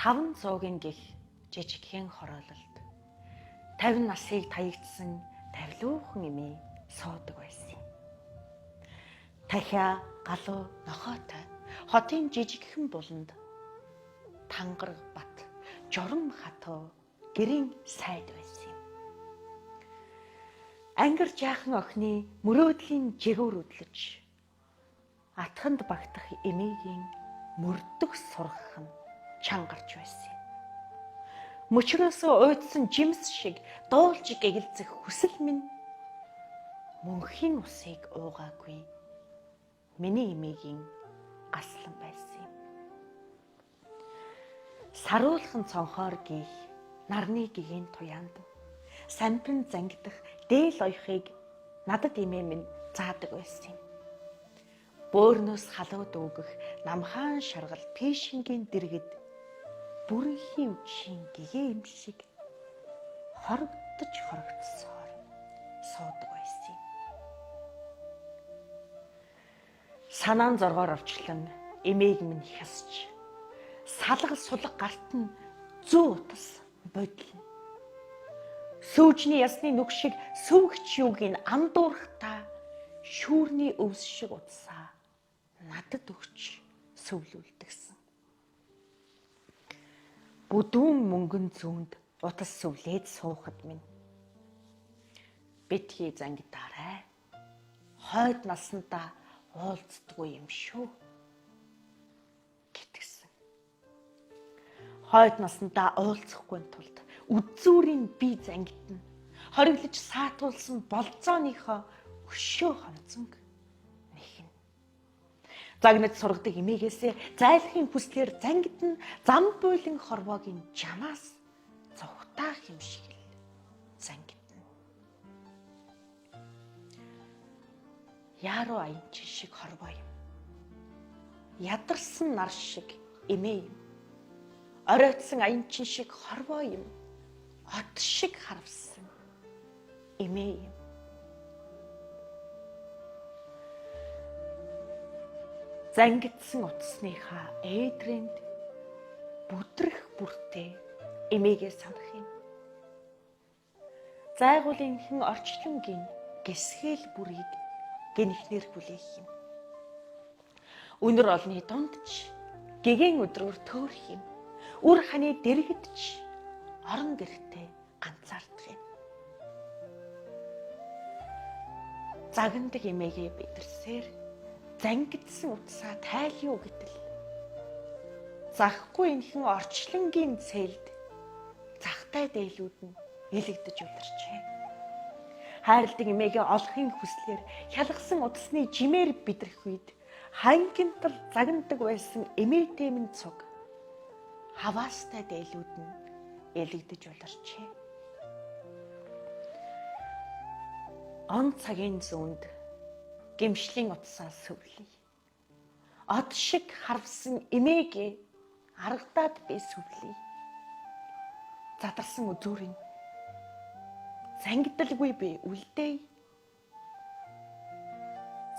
500-ын гих жижигхэн хороололд 50 насыг таягдсан тавилуухан эмээ суудаг байсан юм. Дахиа галуу нохоотой хотын жижигхэн буланд Тангар бат журам хатуу гэрийн сайд байсан юм. Ангар жаахан охины мөрөөдлийн жигүүр үдлэж атханд багтах эмээгийн мөрдөх сургах нь чангарч байсан юм. Мөчрөөсөө уйдсан жимс шиг дуулж гэгэлцэх хүсэл минь мөнхийн усыг уугаагүй миний эмээгийн гаслан байсан юм. Саруулхан цонхоор гих нарны гэгийн туяанд сампин зангидах дээл оёхыг надад эмээ минь заадаг байсан юм. Бөөрнөөс халуу дүүгэх намхаан шаргал пишингийн дэргэд бүрэнхийн үчийн гэгээ юм шиг хорогдсоор суудаг байсан юм. Санаан зоргоор орчлон эмээг минь хясч салгал сулга гарт нь зүү утас бодлоо. Сүүжний ясны нүг шиг сүвгч юугийн андуурах та шүүрний өвс шиг утсаа надад өгч сүвлүүлдэгсэн. Бүдүүн мөнгөн зүүнд утас сүвлээд суухад минь битгий зангидаарай. Хойд наснда уулздгүй юм шүү гэтгсэн. Хойд наснда уулзахгүй тулд үзүүрийн би зангидна. Хориглож саатуулсан болзооныхоо өшөө хонцонг нэхнэ. Загнаж сургадаг эмээгээсээ зайлахын хүслээр зангидна зам буйлын хорвоогийн жамаас зовхтаах юм шиг л зангидна. Яруу аянчин шиг хорвоо юм. Ядарсан нар шиг эмээ юм. Оройтсон аянчин шиг хорвоо юм. От шиг харвсан эмээ юм. Зангидсан утасныхаа ээдрэнд бүдрэх бүртээ эмээгээ санах юм. Зайгуулынхэн орчлонгийн гэсгээл бүрийг гэнхнэр бүлээх юм. Өнөр олны дундч гэгээн өдрөөр төөрөх юм. Үр ханы дэрэгдч орон гэртээ ганцаардах юм. Загнадаг эмээгээ бидэрсээр зангидсан утсаа тайлюу гэтэл захгүй энхэн орчлонгийн цэлд захтай дээлүүд нь илэгдэж улирчээ. Хайрладаг эмээгээ олохын хүслээр хялгсан утасны жимээр бидрэх үед хангинтал загнадаг байсан эмээтэй минь цуг хаваастай дээлүүд нь илэгдэж улирчээ. Он цагийн зүүнд гимшлийн утсаа сүвлэе. Од шиг харвсан эмээгээ аргадаад би сүвлэе. Задарсан үзүүрийн зангидалгүй би үлдээе.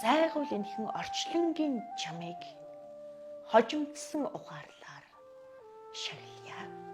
Зайгуул энхэн орчлонгийн чамыг хожимдсан ухаарлаар шагналъя.